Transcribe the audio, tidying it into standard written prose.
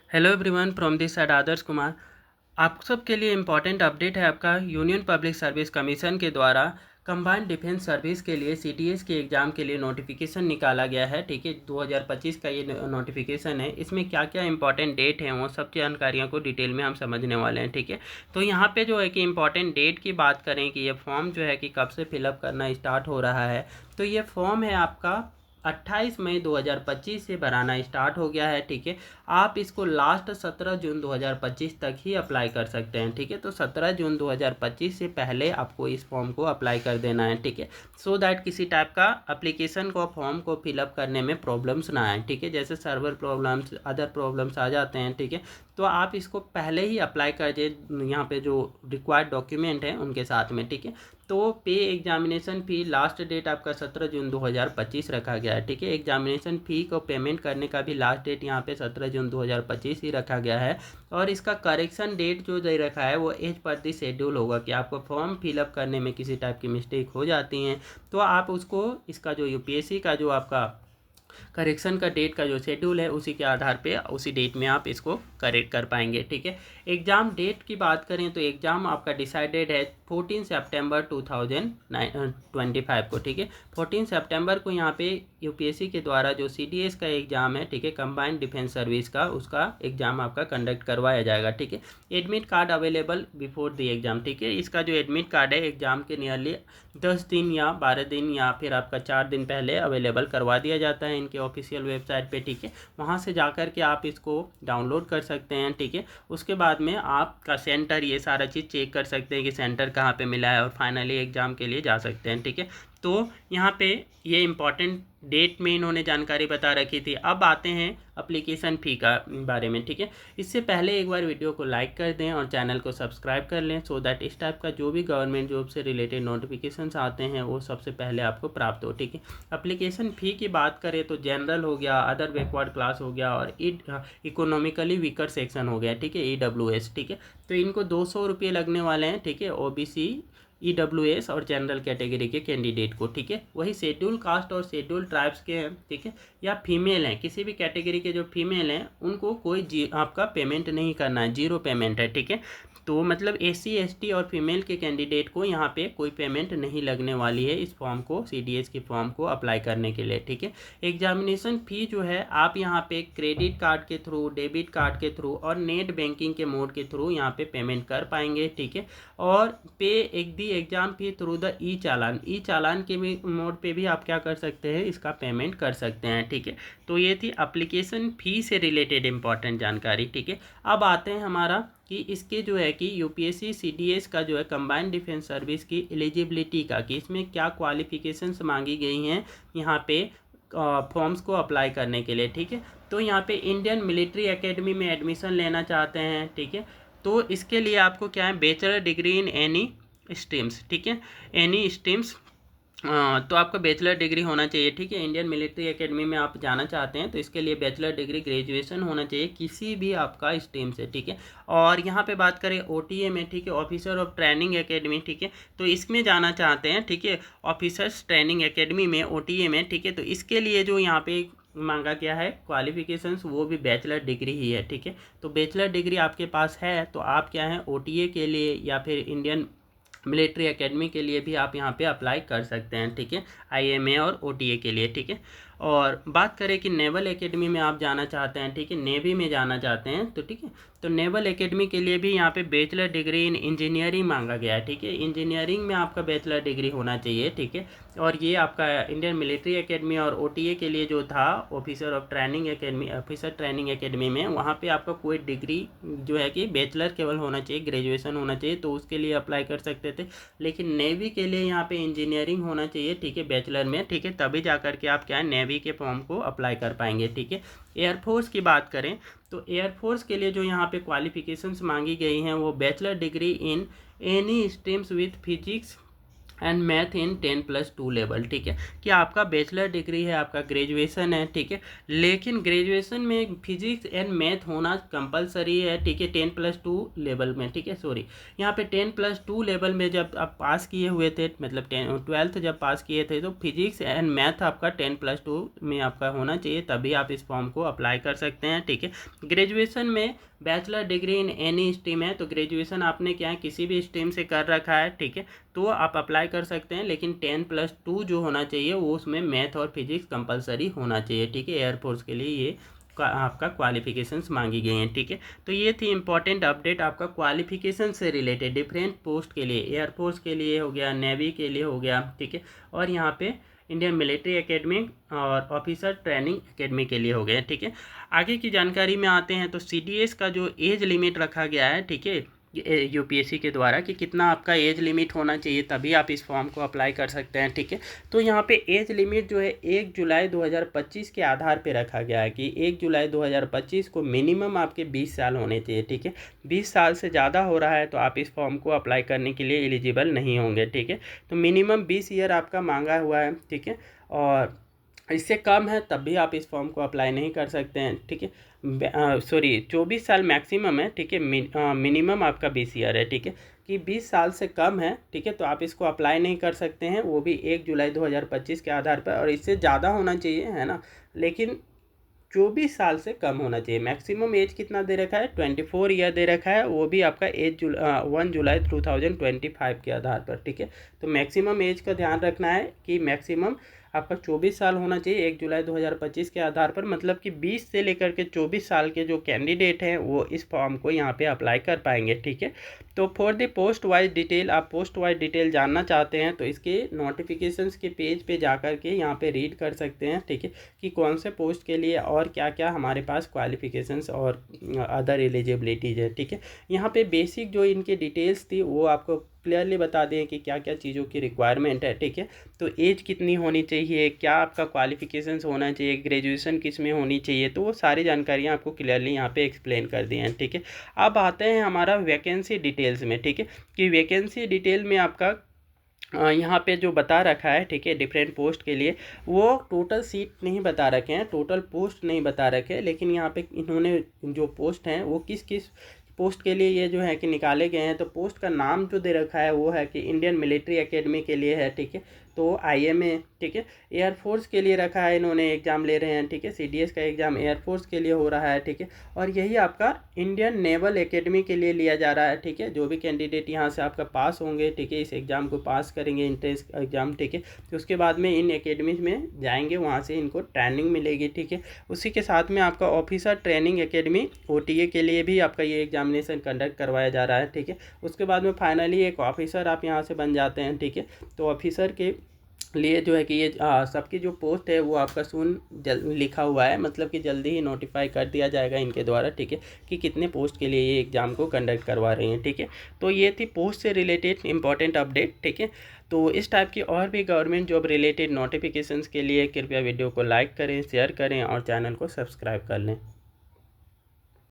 Hello everyone from this side Adarsh Kumar. आप सबके लिए इम्पॉर्टेंट अपडेट है। आपका यूनियन पब्लिक सर्विस कमीशन के द्वारा कंबाइंड डिफेंस सर्विस के लिए सीटीएस के एग्ज़ाम के लिए नोटिफिकेशन निकाला गया है। ठीक है, 2025 का ये नोटिफिकेशन है। इसमें क्या क्या इंपॉर्टेंट डेट है वो सब जानकारियों को डिटेल में हम समझने वाले हैं। ठीक है, तो यहाँ पे जो है कि इम्पॉर्टेंट डेट की बात करें कि ये फॉर्म जो है कि कब से फिलअप करना स्टार्ट हो रहा है, तो ये फॉर्म है आपका 28 मई 2025 से भराना स्टार्ट हो गया है। ठीक है, आप इसको लास्ट 17 जून 2025 तक ही अप्लाई कर सकते हैं। ठीक है, तो 17 जून 2025 से पहले आपको इस फॉर्म को अप्लाई कर देना है। ठीक है, सो दैट किसी टाइप का एप्लीकेशन को फॉर्म को फिलअप करने में प्रॉब्लम्स ना आए। ठीक है, जैसे सर्वर प्रॉब्लम्स अदर प्रॉब्लम्स आ जाते हैं। ठीक है, तो आप इसको पहले ही अप्लाई कर दे यहाँ पे जो रिक्वायर्ड डॉक्यूमेंट है उनके साथ में। ठीक है, तो पे एग्जामिनेशन फ़ी लास्ट डेट आपका 17 जून 2025 रखा गया है। ठीक है, एग्जामिनेशन फ़ी को पेमेंट करने का भी लास्ट डेट यहाँ पे 17 जून 2025 ही रखा गया है। और इसका करेक्शन डेट जो दे रखा है वो एज पर दी शेड्यूल होगा कि आपको फॉर्म फिलअप करने में किसी टाइप की मिस्टेक हो जाती हैं तो आप उसको इसका जो यूपीएससी का जो आपका करेक्शन का डेट का जो शेड्यूल है उसी के आधार पे उसी डेट में आप इसको करेक्ट कर पाएंगे। ठीक है, एग्ज़ाम डेट की बात करें तो एग्ज़ाम आपका डिसाइडेड है 14 सितंबर 2025 को। ठीक है, 14 सितंबर को यहाँ पे यूपीएससी के द्वारा जो सीडीएस का एग्ज़ाम है, ठीक है, कंबाइंड डिफेंस सर्विस का, उसका एग्ज़ाम आपका कंडक्ट करवाया जाएगा। ठीक है, admit card available before the exam. ठीक है, इसका जो एडमिट कार्ड है एग्ज़ाम के नियरली 10 दिन या 12 दिन या फिर आपका 4 दिन पहले अवेलेबल करवा दिया जाता है इनके ऑफिशियल वेबसाइट पे। ठीक है, वहाँ से जाकर के आप इसको डाउनलोड कर सकते हैं। ठीक है, उसके बाद में आपका सेंटर ये सारा चीज़ चेक कर सकते हैं कि सेंटर कहाँ पे मिला है और फाइनली एग्ज़ाम के लिए जा सकते हैं। ठीक है, तो यहाँ पे ये इम्पॉर्टेंट डेट में इन्होंने जानकारी बता रखी थी। अब आते हैं एप्लीकेशन फ़ी का बारे में। ठीक है, इससे पहले एक बार वीडियो को लाइक कर दें और चैनल को सब्सक्राइब कर लें सो दैट इस टाइप का जो भी गवर्नमेंट जॉब से रिलेटेड नोटिफिकेशंस आते हैं वो सबसे पहले आपको प्राप्त हो। ठीक है, एप्लीकेशन फ़ी की बात करें तो जनरल हो गया, अदर बैकवर्ड क्लास हो गया और इकोनॉमिकली वीकर सेक्शन हो गया। ठीक है, ईडब्ल्यूएस। ठीक है, तो इनको 200 रुपये लगने वाले हैं। ठीक है, ओबीसी, ईडब्ल्यूएस और जनरल कैटेगरी के कैंडिडेट को। ठीक है, वही शेड्यूल कास्ट और शेड्यूल ट्राइब्स के हैं, ठीक है, या फीमेल हैं, किसी भी कैटेगरी के जो फीमेल हैं उनको कोई आपका पेमेंट नहीं करना है, जीरो पेमेंट है। ठीक है, तो मतलब एससी एसटी और फीमेल के कैंडिडेट को यहाँ पे कोई पेमेंट नहीं लगने वाली है इस फॉर्म को, सीडीएस के फॉर्म को अप्लाई करने के लिए। ठीक है, एग्जामिनेशन फ़ी जो है आप यहाँ पे क्रेडिट कार्ड के थ्रू, डेबिट कार्ड के थ्रू और नेट बैंकिंग के मोड के थ्रू यहाँ पे पेमेंट कर पाएंगे। ठीक है, और पे एक the exam fee through the e challan के भी मोड पे भी आप क्या कर सकते हैं, इसका पेमेंट कर सकते हैं। ठीक है, तो ये थी एप्लीकेशन फ़ी से रिलेटेड इंपॉर्टेंट जानकारी। ठीक है, अब आते हैं हमारा कि इसके जो है कि यूपीएससी सीडीएस का जो है कंबाइंड डिफेंस सर्विस की एलिजिबिलिटी का, कि इसमें क्या क्वालिफिकेशंस मांगी गई हैं यहाँ पे फॉर्म्स को अप्लाई करने के लिए। ठीक है, तो यहाँ पे इंडियन मिलिट्री एकेडमी में एडमिशन लेना चाहते हैं। ठीक है, तो इसके लिए आपको क्या है, bachelor degree in any streams. ठीक है, एनी स्ट्रीम्स, तो आपका बैचलर डिग्री होना चाहिए। ठीक है, इंडियन मिलिट्री एकेडमी में आप जाना चाहते हैं तो इसके लिए बैचलर डिग्री ग्रेजुएशन होना चाहिए किसी भी आपका स्ट्रीम से। ठीक है, और यहाँ पे बात करें ओटीए में, ठीक है, ऑफिसर ऑफ ट्रेनिंग एकेडमी, ठीक है, तो इसमें जाना चाहते हैं। ठीक है, ऑफिसर्स ट्रेनिंग एकेडमी में, ओटीए में। ठीक है, तो इसके लिए जो यहाँ पे मांगा गया है क्वालिफिकेशंस वो भी बैचलर डिग्री ही है। ठीक है, तो बैचलर डिग्री आपके पास है तो आप क्या है, ओटीए के लिए या फिर इंडियन मिलिट्री एकेडमी के लिए भी आप यहाँ पे अप्लाई कर सकते हैं। ठीक है, आईएमए और ओटीए के लिए। ठीक है, और बात करें कि नेवल एकेडमी में आप जाना चाहते हैं, ठीक है, नेवी में जाना चाहते हैं तो ठीक है, तो नेवल एकेडमी के लिए भी यहाँ पे बैचलर डिग्री इन इंजीनियरिंग मांगा गया है। ठीक है, इंजीनियरिंग में आपका बैचलर डिग्री होना चाहिए। ठीक है, और ये आपका इंडियन मिलिट्री एकेडमी और ओटीए के लिए जो था officer of training academy, officer training academy में, वहाँ पे आपका कोई डिग्री जो है कि बैचलर केवल होना चाहिए, ग्रेजुएशन होना चाहिए, तो उसके लिए अप्लाई कर सकते थे। लेकिन नेवी के लिए यहाँ पे इंजीनियरिंग होना चाहिए, ठीक है, बैचलर में। ठीक है, तभी जा कर के आप क्या है, नेवी के फॉर्म को अप्लाई कर पाएंगे। ठीक है, एयरफोर्स की बात करें तो एयरफोर्स के लिए जो यहाँ पे क्वालिफिकेशंस मांगी गई हैं वो bachelor degree in any streams with physics, and math in 10+2 level, ठीक है, कि आपका बैचलर डिग्री है, आपका ग्रेजुएशन है, ठीक है, लेकिन ग्रेजुएशन में फिजिक्स एंड मैथ होना कंपलसरी है, ठीक है, 10+2 लेवल में, ठीक है, सॉरी यहाँ पे 10+2 लेवल में जब आप पास किए हुए थे, मतलब 12th जब पास किए थे, तो फिजिक्स एंड मैथ आपका 10+2 में आपका होना चाहिए, तभी आप इस फॉर्म को अप्लाई कर सकते हैं, ठीक है। ग्रेजुएशन में bachelor degree in any stream है, तो ग्रेजुएशन आपने क्या है किसी भी स्ट्रीम से कर रखा है, ठीक है, तो आप अप्लाई कर सकते हैं, लेकिन 10+2 जो होना चाहिए वो उसमें मैथ और फिजिक्स कंपलसरी होना चाहिए, ठीक है। एयरफोर्स के लिए ये आपका क्वालिफिकेशंस मांगी गई हैं, ठीक है। तो ये थी इंपॉर्टेंट अपडेट आपका क्वालिफिकेशन से रिलेटेड डिफरेंट पोस्ट के लिए, एयरफोर्स के लिए हो गया, नेवी के लिए हो गया, ठीक है, और यहाँ पे इंडियन मिलिट्री एकेडमी और ऑफिसर ट्रेनिंग एकेडमी के लिए हो गए, ठीक है। आगे की जानकारी में आते हैं, तो CDS का जो एज लिमिट रखा गया है, ठीक है, UPSC के द्वारा कि कितना आपका एज लिमिट होना चाहिए तभी आप इस फॉर्म को अप्लाई कर सकते हैं, ठीक है। तो यहाँ पे एज लिमिट जो है 1 जुलाई 2025 के आधार पे रखा गया है कि 1 जुलाई 2025 को मिनिमम आपके 20 साल होने चाहिए, ठीक है। 20 साल से ज़्यादा हो रहा है तो आप इस फॉर्म को अप्लाई करने के लिए एलिजिबल नहीं होंगे, ठीक है। तो मिनिमम 20 ईयर आपका मांगा हुआ है, ठीक है, और इससे कम है तब भी आप इस फॉर्म को अप्लाई नहीं कर सकते हैं, ठीक है। सॉरी 24 साल मैक्सिमम है, ठीक है, मिनिमम आपका 20 ईयर है, ठीक है, कि 20 साल से कम है, ठीक है, तो आप इसको अप्लाई नहीं कर सकते हैं, वो भी 1 जुलाई 2025 के आधार पर, और इससे ज़्यादा होना चाहिए, है ना, लेकिन 24 साल से कम होना चाहिए। मैक्सिमम एज कितना दे रखा है, 24 ईयर दे रखा है, वो भी आपका 1 जुलाई 2025 के आधार पर, ठीक है। तो मैक्सिमम एज का ध्यान रखना है कि मैक्सिमम आपका 24 साल होना चाहिए 1 जुलाई 2025 के आधार पर, मतलब कि 20 से लेकर के 24 साल के जो कैंडिडेट हैं वो इस फॉर्म को यहाँ पे अप्लाई कर पाएंगे, ठीक है। तो for the post wise detail, आप पोस्ट वाइज डिटेल जानना चाहते हैं तो इसके नोटिफिकेशंस के पेज पे जाकर के यहाँ पे रीड कर सकते हैं, ठीक है, कि कौन से पोस्ट के लिए और क्या क्या हमारे पास क्वालिफिकेशंस और अदर एलिजिबिलिटीज़ है, ठीक है। यहाँ पे बेसिक जो इनकी डिटेल्स थी वो आपको क्लियरली बता दें कि क्या क्या चीज़ों की रिक्वायरमेंट है, ठीक है। तो एज कितनी होनी चाहिए, क्या आपका क्वालिफिकेशंस होना चाहिए, ग्रेजुएशन किस में होनी चाहिए, तो वो सारी जानकारियाँ आपको क्लियरली यहाँ पे एक्सप्लेन कर दी हैं, ठीक है। अब आते हैं हमारा वैकेंसी डिटेल्स में, ठीक है, कि वैकेंसी डिटेल में आपका यहाँ पे जो बता रखा है, ठीक है, डिफरेंट पोस्ट के लिए वो टोटल सीट नहीं बता रखे हैं, टोटल पोस्ट नहीं बता रखे, लेकिन यहाँ पे इन्होंने जो पोस्ट हैं वो किस किस पोस्ट के लिए ये जो है कि निकाले गए हैं। तो पोस्ट का नाम जो दे रखा है वो है कि इंडियन मिलिट्री एकेडमी के लिए है, ठीक है, तो IMA, ठीक है। एयरफोर्स के लिए रखा है, इन्होंने एग्ज़ाम ले रहे हैं, ठीक है, CDS का एग्ज़ाम एयरफोर्स के लिए हो रहा है, ठीक है। और यही आपका इंडियन नेवल एकेडमी के लिए लिया जा रहा है, ठीक है। जो भी कैंडिडेट यहाँ से आपका पास होंगे, ठीक है, इस एग्ज़ाम को पास करेंगे, एंट्रेंस एग्ज़ाम, ठीक है, तो उसके बाद में इन एकेडमीज में जाएंगे, वहाँ से इनको ट्रेनिंग मिलेगी, ठीक है। उसी के साथ में आपका ऑफिसर ट्रेनिंग एकेडमी OTA के लिए भी आपका ये एग्जामिनेशन कंडक्ट करवाया जा रहा है, ठीक है। उसके बाद में फाइनली एक ऑफिसर आप यहाँ से बन जाते हैं, ठीक है। तो ऑफिसर के लिए जो है कि ये सबकी जो पोस्ट है वो आपका लिखा हुआ है, मतलब कि जल्दी ही नोटिफाई कर दिया जाएगा इनके द्वारा, ठीक है, कि कितने पोस्ट के लिए ये एग्ज़ाम को कंडक्ट करवा रहे हैं, ठीक है। तो ये थी पोस्ट से रिलेटेड इंपॉर्टेंट अपडेट, ठीक है। तो इस टाइप की और भी गवर्नमेंट जॉब रिलेटेड नोटिफिकेशंस के लिए कृपया वीडियो को लाइक करें, शेयर करें और चैनल को सब्सक्राइब कर लें।